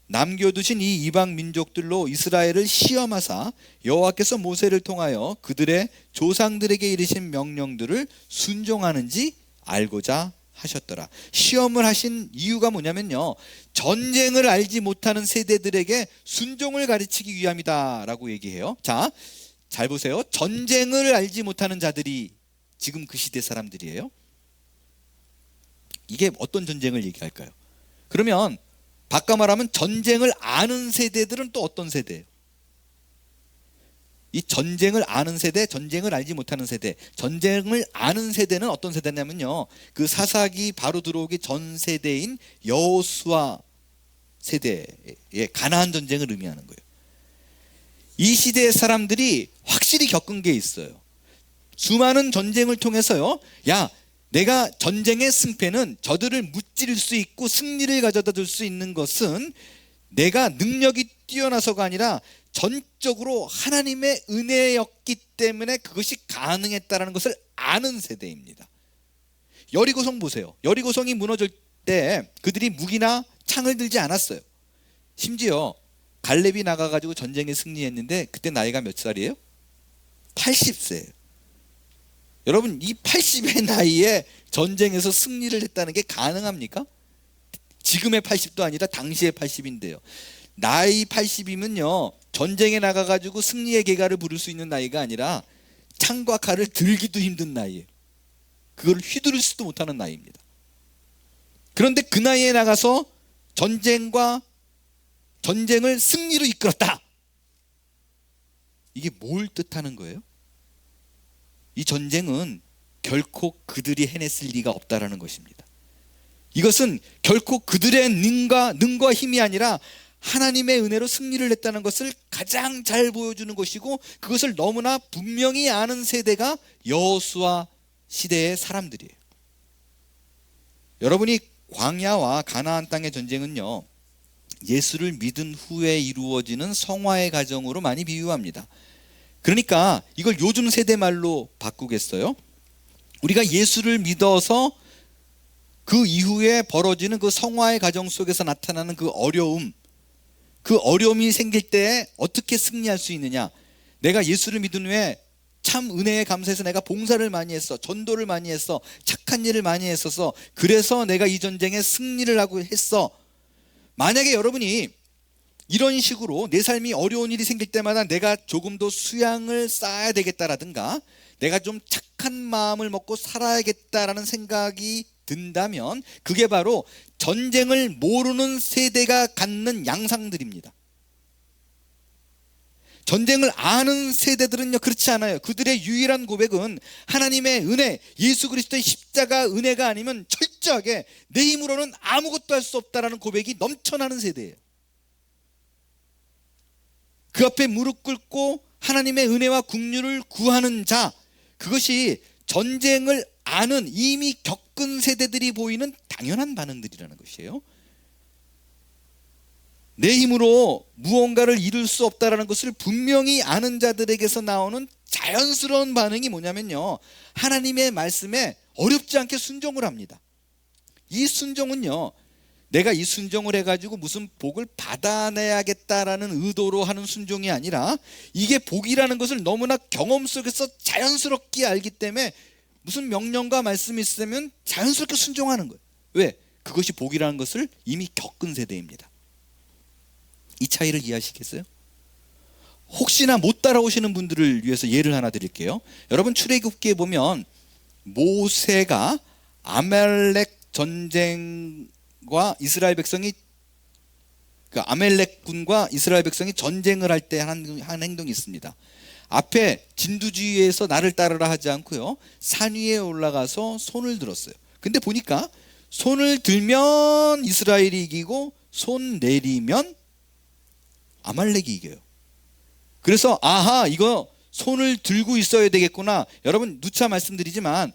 남겨두신 이 이방 민족들로 이스라엘을 시험하사 여호와께서 모세를 통하여 그들의 조상들에게 이르신 명령들을 순종하는지 알고자 하셨더라. 시험을 하신 이유가 뭐냐면요, 전쟁을 알지 못하는 세대들에게 순종을 가르치기 위함이다 라고 얘기해요. 자, 잘 보세요. 전쟁을 알지 못하는 자들이 지금 그 시대 사람들이에요. 이게 어떤 전쟁을 얘기할까요? 그러면 바꿔 말하면 전쟁을 아는 세대들은 또 어떤 세대예요? 이 전쟁을 아는 세대, 전쟁을 알지 못하는 세대. 전쟁을 아는 세대는 어떤 세대냐면요, 그 사사기 바로 들어오기 전 세대인 여호수아 세대의 가나안 전쟁을 의미하는 거예요. 이 시대의 사람들이 확실히 겪은 게 있어요. 수많은 전쟁을 통해서요, 야, 내가 전쟁의 승패는 저들을 무찌를 수 있고 승리를 가져다 줄 수 있는 것은 내가 능력이 뛰어나서가 아니라 전적으로 하나님의 은혜였기 때문에 그것이 가능했다는 것을 아는 세대입니다. 여리고성 보세요. 여리고성이 무너질 때 그들이 무기나 창을 들지 않았어요. 심지어 갈렙이 나가가지고 전쟁에 승리했는데 그때 나이가 몇 살이에요? 80세예요. 여러분, 이 80의 나이에 전쟁에서 승리를 했다는 게 가능합니까? 지금의 80도 아니라 당시의 80인데요. 나이 80이면요, 전쟁에 나가가지고 승리의 계가를 부를 수 있는 나이가 아니라 창과 칼을 들기도 힘든 나이예요. 그걸 휘두를 수도 못하는 나이입니다. 그런데 그 나이에 나가서 전쟁을 승리로 이끌었다. 이게 뭘 뜻하는 거예요? 이 전쟁은 결코 그들이 해냈을 리가 없다라는 것입니다. 이것은 결코 그들의 능과 힘이 아니라 하나님의 은혜로 승리를 했다는 것을 가장 잘 보여주는 것이고, 그것을 너무나 분명히 아는 세대가 여호수아 시대의 사람들이에요. 여러분이 광야와 가나안 땅의 전쟁은요, 예수를 믿은 후에 이루어지는 성화의 과정으로 많이 비유합니다. 그러니까 이걸 요즘 세대 말로 바꾸겠어요? 우리가 예수를 믿어서 그 이후에 벌어지는 그 성화의 과정 속에서 나타나는 그 어려움, 그 어려움이 생길 때 어떻게 승리할 수 있느냐. 내가 예수를 믿은 후에 참 은혜에 감사해서 내가 봉사를 많이 했어, 전도를 많이 했어, 착한 일을 많이 했어서 그래서 내가 이 전쟁에 승리를 하고 했어. 만약에 여러분이 이런 식으로 내 삶이 어려운 일이 생길 때마다 내가 조금 더 수양을 쌓아야 되겠다라든가 내가 좀 착한 마음을 먹고 살아야겠다라는 생각이 든다면 그게 바로 전쟁을 모르는 세대가 갖는 양상들입니다. 전쟁을 아는 세대들은요 그렇지 않아요. 그들의 유일한 고백은 하나님의 은혜, 예수 그리스도의 십자가 은혜가 아니면 철저하게 내 힘으로는 아무것도 할 수 없다라는 고백이 넘쳐나는 세대예요. 그 앞에 무릎 꿇고 하나님의 은혜와 긍휼을 구하는 자, 그것이 전쟁을 아는 이미 겪은 세대들이 보이는 당연한 반응들이라는 것이에요. 내 힘으로 무언가를 이룰 수 없다라는 것을 분명히 아는 자들에게서 나오는 자연스러운 반응이 뭐냐면요, 하나님의 말씀에 어렵지 않게 순종을 합니다. 이 순종은요, 내가 이 순종을 해가지고 무슨 복을 받아내야겠다라는 의도로 하는 순종이 아니라 이게 복이라는 것을 너무나 경험 속에서 자연스럽게 알기 때문에 무슨 명령과 말씀이 있으면 자연스럽게 순종하는 거예요. 왜? 그것이 복이라는 것을 이미 겪은 세대입니다. 이 차이를 이해하시겠어요? 혹시나 못 따라오시는 분들을 위해서 예를 하나 드릴게요. 여러분 출애굽기에 보면 모세가 아말렉 전쟁과 이스라엘 백성이 아말렉 군과 이스라엘 백성이 전쟁을 할 때 한 행동이 있습니다. 앞에 진두지휘에서 나를 따르라 하지 않고요, 산 위에 올라가서 손을 들었어요. 근데 보니까 손을 들면 이스라엘이 이기고 손 내리면 아말렉이 이겨요. 그래서 아하, 이거 손을 들고 있어야 되겠구나. 여러분 누차 말씀드리지만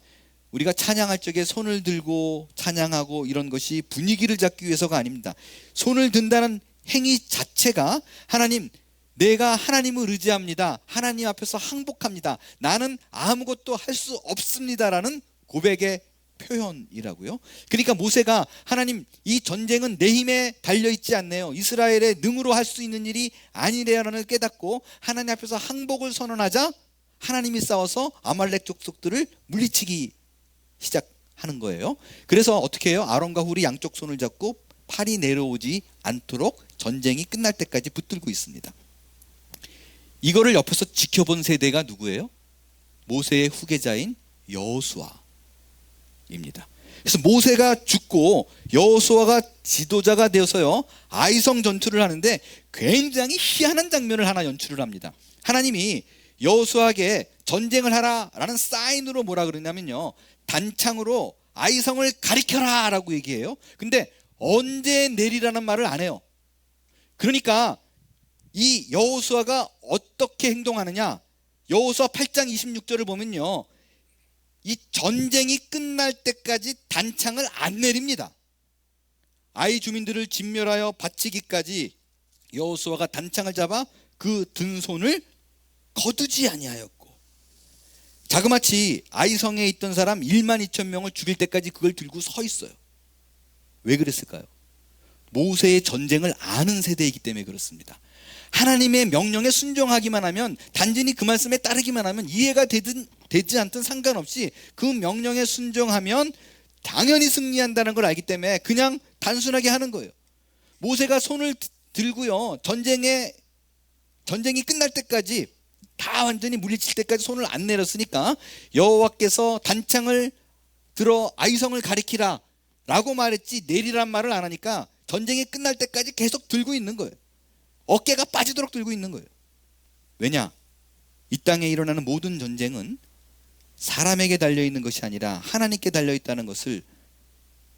우리가 찬양할 적에 손을 들고 찬양하고 이런 것이 분위기를 잡기 위해서가 아닙니다. 손을 든다는 행위 자체가 하나님, 내가 하나님을 의지합니다, 하나님 앞에서 항복합니다, 나는 아무것도 할 수 없습니다라는 고백의 표현이라고요. 그러니까 모세가 하나님, 이 전쟁은 내 힘에 달려있지 않네요, 이스라엘의 능으로 할 수 있는 일이 아니래라는 깨닫고 하나님 앞에서 항복을 선언하자 하나님이 싸워서 아말렉 족속들을 물리치기 시작하는 거예요. 그래서 어떻게 해요? 아론과 훌이 양쪽 손을 잡고 팔이 내려오지 않도록 전쟁이 끝날 때까지 붙들고 있습니다. 이거를 옆에서 지켜본 세대가 누구예요? 모세의 후계자인 여호수아입니다. 그래서 모세가 죽고 여호수아가 지도자가 되어서요 아이성 전투를 하는데 굉장히 희한한 장면을 하나 연출을 합니다. 하나님이 여호수아에게 전쟁을 하라라는 사인으로 뭐라 그러냐면요, 단창으로 아이성을 가리켜라 라고 얘기해요. 근데 언제 내리라는 말을 안 해요. 그러니까 이 여호수아가 어떻게 행동하느냐, 여호수아 8장 26절을 보면요, 이 전쟁이 끝날 때까지 단창을 안 내립니다. 아이 주민들을 진멸하여 바치기까지 여호수아가 단창을 잡아 그 든 손을 거두지 아니하였고, 자그마치 아이성에 있던 사람 1만 2천 명을 죽일 때까지 그걸 들고 서 있어요. 왜 그랬을까요? 모세의 전쟁을 아는 세대이기 때문에 그렇습니다. 하나님의 명령에 순종하기만 하면, 단순히 그 말씀에 따르기만 하면, 이해가 되지 않든 상관없이 그 명령에 순종하면 당연히 승리한다는 걸 알기 때문에 그냥 단순하게 하는 거예요. 모세가 손을 들고요, 전쟁이 끝날 때까지, 다 완전히 물리칠 때까지 손을 안 내렸으니까 여호와께서 단창을 들어 아이성을 가리키라 라고 말했지 내리란 말을 안 하니까 전쟁이 끝날 때까지 계속 들고 있는 거예요. 어깨가 빠지도록 들고 있는 거예요. 왜냐? 이 땅에 일어나는 모든 전쟁은 사람에게 달려있는 것이 아니라 하나님께 달려있다는 것을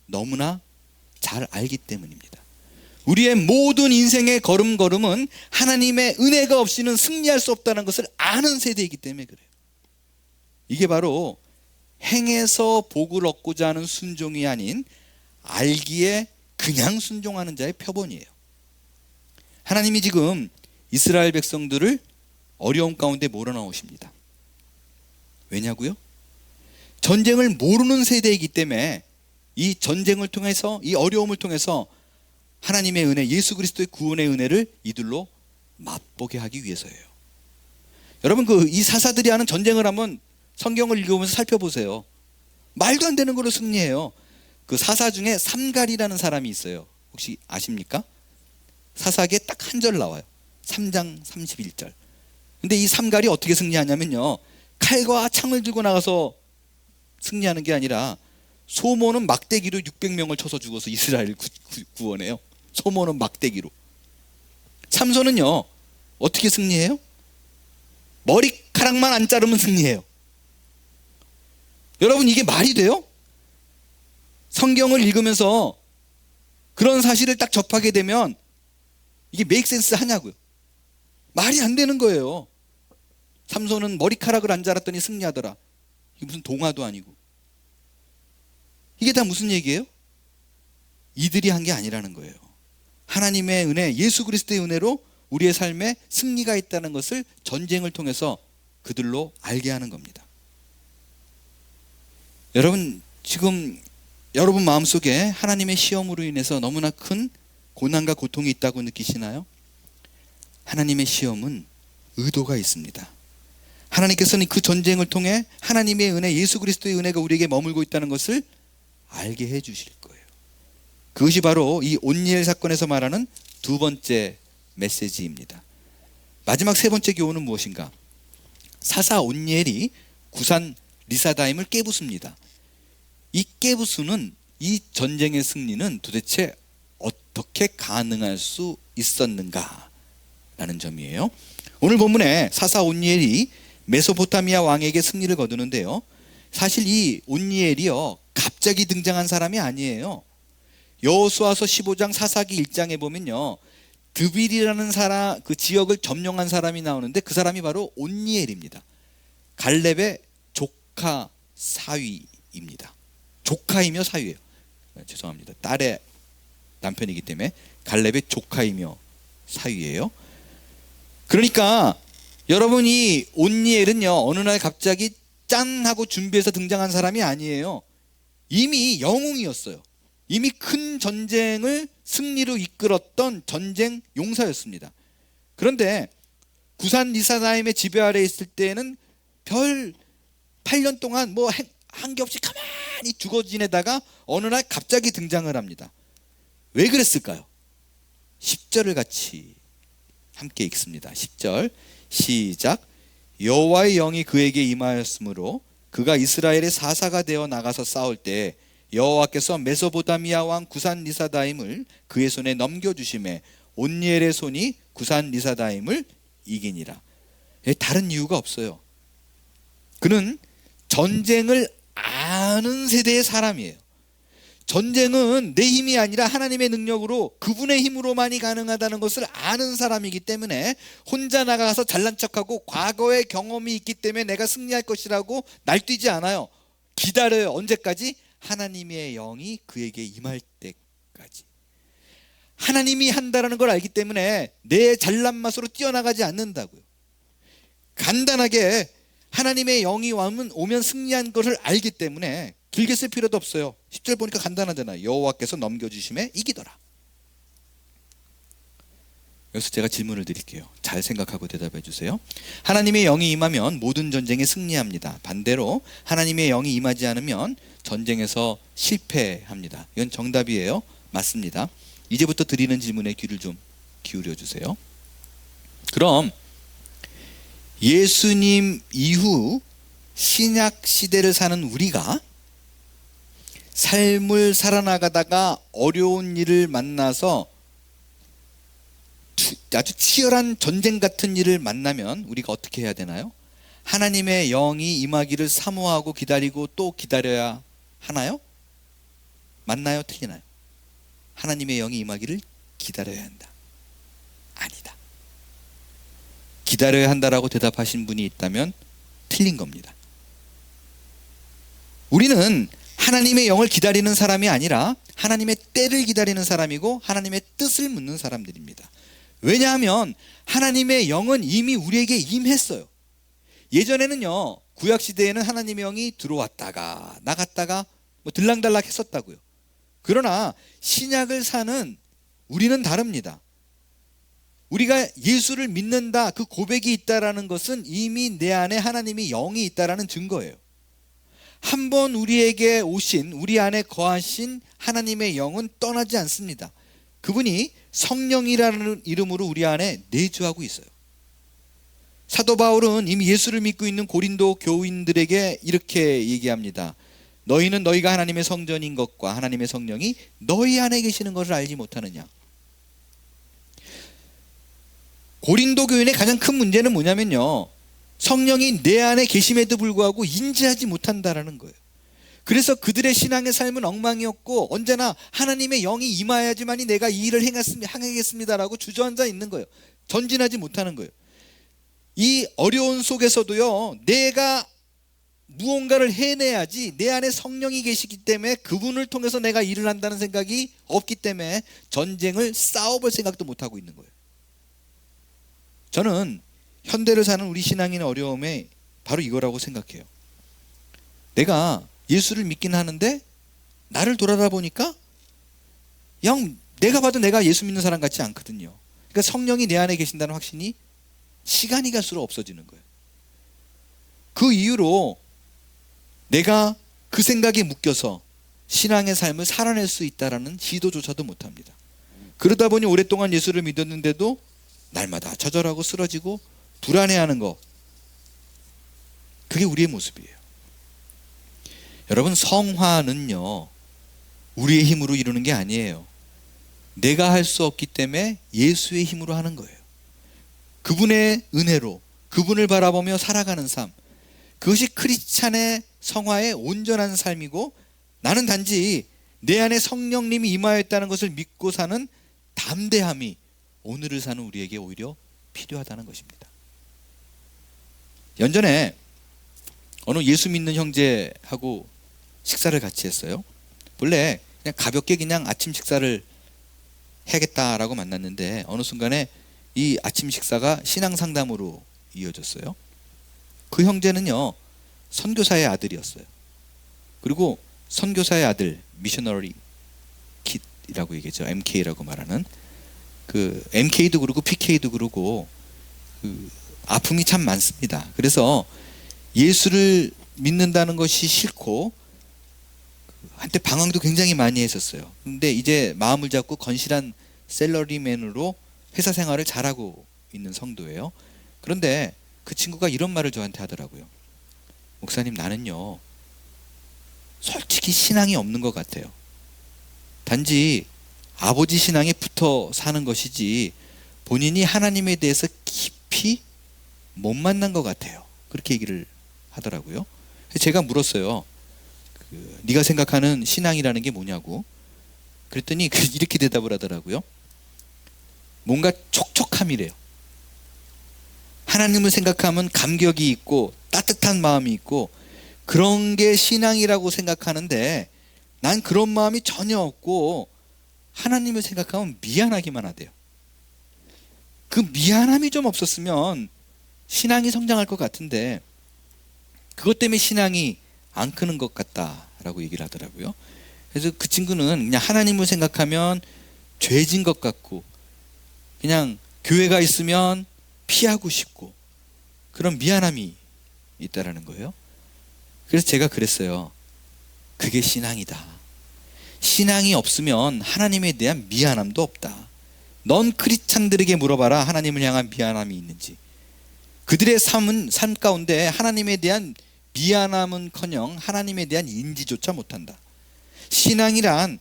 너무나 잘 알기 때문입니다. 우리의 모든 인생의 걸음걸음은 하나님의 은혜가 없이는 승리할 수 없다는 것을 아는 세대이기 때문에 그래요. 이게 바로 행해서 복을 얻고자 하는 순종이 아닌 알기에 그냥 순종하는 자의 표본이에요. 하나님이 지금 이스라엘 백성들을 어려움 가운데 몰아넣으십니다. 왜냐고요? 전쟁을 모르는 세대이기 때문에 이 전쟁을 통해서, 이 어려움을 통해서 하나님의 은혜, 예수 그리스도의 구원의 은혜를 이들로 맛보게 하기 위해서예요. 여러분, 이 사사들이 하는 전쟁을 한번 성경을 읽어보면서 살펴보세요. 말도 안 되는 걸로 승리해요. 그 사사 중에 삼갈이라는 사람이 있어요. 혹시 아십니까? 사사기에 딱 한 절 나와요. 3장 31절. 근데 이 삼갈이 어떻게 승리하냐면요, 칼과 창을 들고 나가서 승리하는 게 아니라 소모는 막대기로 600명을 쳐서 죽어서 이스라엘을 구원해요. 소모는 막대기로. 삼손은요, 어떻게 승리해요? 머리카락만 안 자르면 승리해요. 여러분, 이게 말이 돼요? 성경을 읽으면서 그런 사실을 딱 접하게 되면 이게 메이크 센스 하냐고요. 말이 안 되는 거예요. 삼손은 머리카락을 안 자랐더니 승리하더라. 이게 무슨 동화도 아니고. 이게 다 무슨 얘기예요? 이들이 한 게 아니라는 거예요. 하나님의 은혜, 예수 그리스도의 은혜로 우리의 삶에 승리가 있다는 것을 전쟁을 통해서 그들로 알게 하는 겁니다. 여러분, 지금 여러분 마음속에 하나님의 시험으로 인해서 너무나 큰 고난과 고통이 있다고 느끼시나요? 하나님의 시험은 의도가 있습니다. 하나님께서는 그 전쟁을 통해 하나님의 은혜, 예수 그리스도의 은혜가 우리에게 머물고 있다는 것을 알게 해 주실 거예요. 그것이 바로 이 온니엘 사건에서 말하는 두 번째 메시지입니다. 마지막 세 번째 교훈은 무엇인가? 사사 온니엘이 구산 리사다임을 깨부숩니다. 이 깨부수는, 이 전쟁의 승리는 도대체 어떻게 가능할 수 있었는가 라는 점이에요. 오늘 본문에 사사 온니엘이 메소포타미아 왕에게 승리를 거두는데요, 사실 이 온니엘이요, 갑자기 등장한 사람이 아니에요. 여호수아서 15장, 사사기 1장에 보면요, 드빌이라는 사람, 그 지역을 점령한 사람이 나오는데 그 사람이 바로 온니엘입니다. 갈렙의 조카 사위입니다. 조카이며 사위예요. 죄송합니다. 딸의 남편이기 때문에 갈렙의 조카이며 사위예요. 그러니까 여러분이 온니엘은요, 어느 날 갑자기 짠 하고 준비해서 등장한 사람이 아니에요. 이미 영웅이었어요. 이미 큰 전쟁을 승리로 이끌었던 전쟁 용사였습니다. 그런데 구산 리사다임의 지배 아래에 있을 때는 별 8년 동안 뭐 한 게 없이 가만히 죽어 지내다가 어느 날 갑자기 등장을 합니다. 왜 그랬을까요? 10절을 같이 함께 읽습니다. 10절 시작. 여호와의 영이 그에게 임하였으므로 그가 이스라엘의 사사가 되어 나가서 싸울 때 여호와께서 메소포타미아 왕 구산 리사다임을 그의 손에 넘겨주심에 온니엘의 손이 구산 리사다임을 이기니라. 다른 이유가 없어요. 그는 전쟁을 아는 세대의 사람이에요. 전쟁은 내 힘이 아니라 하나님의 능력으로, 그분의 힘으로만이 가능하다는 것을 아는 사람이기 때문에 혼자 나가서 잘난 척하고 과거의 경험이 있기 때문에 내가 승리할 것이라고 날뛰지 않아요. 기다려요. 언제까지? 하나님의 영이 그에게 임할 때까지. 하나님이 한다는 걸 알기 때문에 내 잘난 맛으로 뛰어나가지 않는다고요. 간단하게 하나님의 영이 오면 승리한 것을 알기 때문에 길게 쓸 필요도 없어요. 10절 보니까 간단하잖아요. 여호와께서 넘겨주심에 이기더라. 여기서 제가 질문을 드릴게요. 잘 생각하고 대답해 주세요. 하나님의 영이 임하면 모든 전쟁에 승리합니다. 반대로 하나님의 영이 임하지 않으면 전쟁에서 실패합니다. 이건 정답이에요. 맞습니다. 이제부터 드리는 질문에 귀를 좀 기울여 주세요. 그럼 예수님 이후 신약 시대를 사는 우리가 삶을 살아나가다가 어려운 일을 만나서 아주 치열한 전쟁 같은 일을 만나면 우리가 어떻게 해야 되나요? 하나님의 영이 임하기를 사모하고 기다리고 또 기다려야 하나요? 맞나요? 틀리나요? 하나님의 영이 임하기를 기다려야 한다. 아니다. 기다려야 한다라고 대답하신 분이 있다면 틀린 겁니다. 우리는 하나님의 영을 기다리는 사람이 아니라 하나님의 때를 기다리는 사람이고 하나님의 뜻을 묻는 사람들입니다. 왜냐하면 하나님의 영은 이미 우리에게 임했어요. 예전에는요, 구약시대에는 하나님의 영이 들어왔다가 나갔다가 뭐 들락달락 했었다고요. 그러나 신약을 사는 우리는 다릅니다. 우리가 예수를 믿는다, 그 고백이 있다라는 것은 이미 내 안에 하나님의 영이 있다라는 증거예요. 한번 우리에게 오신, 우리 안에 거하신 하나님의 영은 떠나지 않습니다. 그분이 성령이라는 이름으로 우리 안에 내주하고 있어요. 사도 바울은 이미 예수를 믿고 있는 고린도 교인들에게 이렇게 얘기합니다. 너희는 너희가 하나님의 성전인 것과 하나님의 성령이 너희 안에 계시는 것을 알지 못하느냐. 고린도 교인의 가장 큰 문제는 뭐냐면요, 성령이 내 안에 계심에도 불구하고 인지하지 못한다라는 거예요. 그래서 그들의 신앙의 삶은 엉망이었고 언제나 하나님의 영이 임하여야지만이 내가 이 일을 행하겠습니다라고 주저앉아 있는 거예요. 전진하지 못하는 거예요. 이 어려운 속에서도요, 내가 무언가를 해내야지, 내 안에 성령이 계시기 때문에 그분을 통해서 내가 일을 한다는 생각이 없기 때문에 전쟁을 싸워볼 생각도 못하고 있는 거예요. 저는 현대를 사는 우리 신앙인의 어려움에 바로 이거라고 생각해요. 내가 예수를 믿긴 하는데 나를 돌아다 보니까 영 내가 봐도 내가 예수 믿는 사람 같지 않거든요. 그러니까 성령이 내 안에 계신다는 확신이 시간이 갈수록 없어지는 거예요. 그 이유로 내가 그 생각에 묶여서 신앙의 삶을 살아낼 수 있다라는 시도조차도 못합니다. 그러다 보니 오랫동안 예수를 믿었는데도 날마다 좌절하고 쓰러지고 불안해하는 거, 그게 우리의 모습이에요. 여러분, 성화는요, 우리의 힘으로 이루는 게 아니에요. 내가 할 수 없기 때문에 예수의 힘으로 하는 거예요. 그분의 은혜로 그분을 바라보며 살아가는 삶, 그것이 크리스찬의 성화의 온전한 삶이고, 나는 단지 내 안에 성령님이 임하였다는 것을 믿고 사는 담대함이 오늘을 사는 우리에게 오히려 필요하다는 것입니다. 연전에 어느 예수 믿는 형제하고 식사를 같이 했어요. 원래 그냥 가볍게 그냥 아침 식사를 해야겠다라고 만났는데 어느 순간에 이 아침 식사가 신앙 상담으로 이어졌어요. 그 형제는요, 선교사의 아들이었어요. 그리고 선교사의 아들, 미셔너리 킷이라고 얘기하죠. MK라고 말하는, 그 MK도 그러고 PK도 그러고 그 아픔이 참 많습니다. 그래서 예수를 믿는다는 것이 싫고 한때 방황도 굉장히 많이 했었어요. 근데 이제 마음을 잡고 건실한 셀러리맨으로 회사 생활을 잘하고 있는 성도예요. 그런데 그 친구가 이런 말을 저한테 하더라고요. 목사님, 나는요, 솔직히 신앙이 없는 것 같아요. 단지 아버지 신앙에 붙어 사는 것이지 본인이 하나님에 대해서 깊이 못 만난 것 같아요. 그렇게 얘기를 하더라고요. 제가 물었어요. 네가 생각하는 신앙이라는 게 뭐냐고. 그랬더니 이렇게 대답을 하더라고요. 뭔가 촉촉함이래요. 하나님을 생각하면 감격이 있고 따뜻한 마음이 있고 그런 게 신앙이라고 생각하는데 난 그런 마음이 전혀 없고 하나님을 생각하면 미안하기만 하대요. 그 미안함이 좀 없었으면 신앙이 성장할 것 같은데 그것 때문에 신앙이 안 크는 것 같다라고 얘기를 하더라고요. 그래서 그 친구는 그냥 하나님을 생각하면 죄진 것 같고 그냥 교회가 있으면 피하고 싶고 그런 미안함이 있다라는 거예요. 그래서 제가 그랬어요. 그게 신앙이다. 신앙이 없으면 하나님에 대한 미안함도 없다. 넌 크리스찬들에게 물어봐라. 하나님을 향한 미안함이 있는지. 그들의 삶 가운데 하나님에 대한 미안함은커녕 하나님에 대한 인지조차 못한다. 신앙이란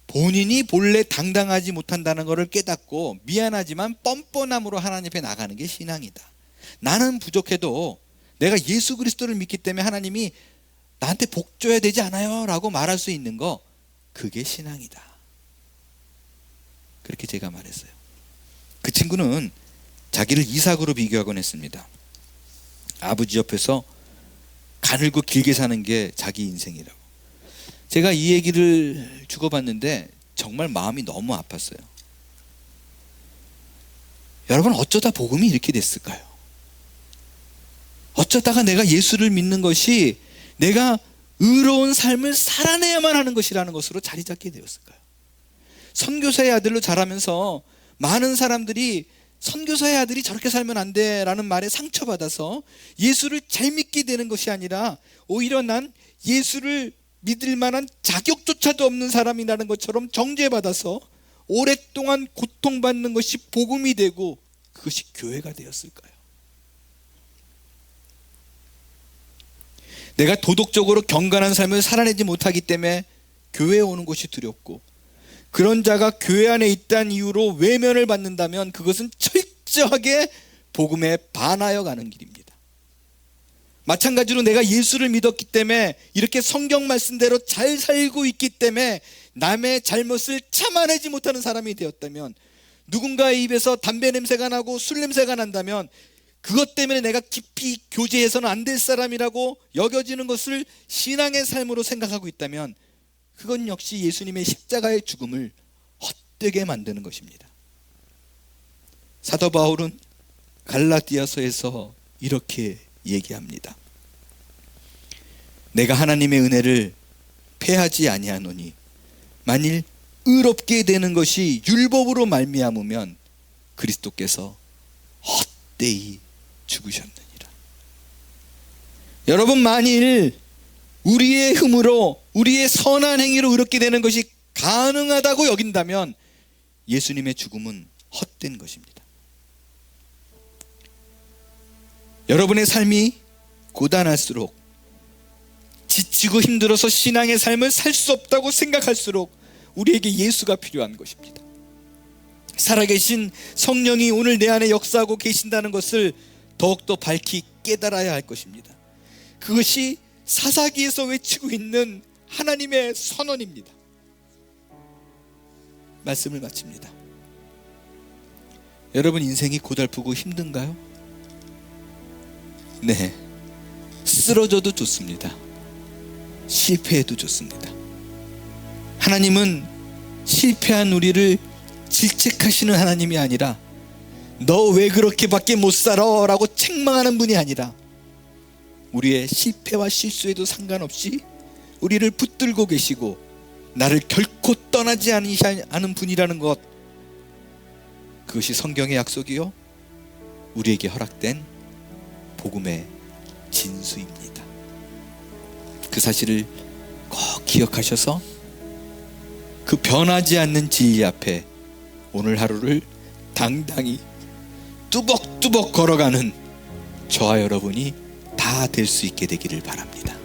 본인이 본래 당당하지 못한다는 것을 깨닫고 미안하지만 뻔뻔함으로 하나님 앞에 나가는 게 신앙이다. 나는 부족해도 내가 예수 그리스도를 믿기 때문에 하나님이 나한테 복 줘야 되지 않아요? 라고 말할 수 있는 거, 그게 신앙이다. 그렇게 제가 말했어요. 그 친구는 자기를 이삭으로 비교하곤 했습니다. 아버지 옆에서 가늘고 길게 사는 게 자기 인생이라고. 제가 이 얘기를 주고받는데 정말 마음이 너무 아팠어요. 여러분, 어쩌다 복음이 이렇게 됐을까요? 어쩌다가 내가 예수를 믿는 것이 내가 의로운 삶을 살아내야만 하는 것이라는 것으로 자리 잡게 되었을까요? 선교사의 아들로 자라면서 많은 사람들이 선교사의 아들이 저렇게 살면 안 돼라는 말에 상처받아서 예수를 잘 믿게 되는 것이 아니라 오히려 난 예수를 믿을 만한 자격조차도 없는 사람이라는 것처럼 정죄받아서 오랫동안 고통받는 것이 복음이 되고 그것이 교회가 되었을까요? 내가 도덕적으로 경건한 삶을 살아내지 못하기 때문에 교회에 오는 것이 두렵고, 그런 자가 교회 안에 있다는 이유로 외면을 받는다면 그것은 철저하게 복음에 반하여 가는 길입니다. 마찬가지로 내가 예수를 믿었기 때문에 이렇게 성경 말씀대로 잘 살고 있기 때문에 남의 잘못을 참아내지 못하는 사람이 되었다면, 누군가의 입에서 담배 냄새가 나고 술 냄새가 난다면 그것 때문에 내가 깊이 교제해서는 안 될 사람이라고 여겨지는 것을 신앙의 삶으로 생각하고 있다면 그건 역시 예수님의 십자가의 죽음을 헛되게 만드는 것입니다. 사도 바울은 갈라디아서에서 이렇게 얘기합니다. 내가 하나님의 은혜를 패하지 아니하노니 만일 의롭게 되는 것이 율법으로 말미암으면 그리스도께서 헛되이 죽으셨느니라. 여러분, 만일 우리의 힘으로 우리의 선한 행위로 의롭게 되는 것이 가능하다고 여긴다면 예수님의 죽음은 헛된 것입니다. 여러분의 삶이 고단할수록, 지치고 힘들어서 신앙의 삶을 살 수 없다고 생각할수록 우리에게 예수가 필요한 것입니다. 살아계신 성령이 오늘 내 안에 역사하고 계신다는 것을 더욱더 밝히 깨달아야 할 것입니다. 그것이 사사기에서 외치고 있는 하나님의 선언입니다. 말씀을 마칩니다. 여러분, 인생이 고달프고 힘든가요? 네, 쓰러져도 좋습니다. 실패해도 좋습니다. 하나님은 실패한 우리를 질책하시는 하나님이 아니라 너 왜 그렇게밖에 못 살아? 라고 책망하는 분이 아니라 우리의 실패와 실수에도 상관없이 우리를 붙들고 계시고 나를 결코 떠나지 않은 분이라는 것, 그것이 성경의 약속이요 우리에게 허락된 복음의 진수입니다. 그 사실을 꼭 기억하셔서 그 변하지 않는 진리 앞에 오늘 하루를 당당히 뚜벅뚜벅 걸어가는 저와 여러분이 다 될 수 있게 되기를 바랍니다.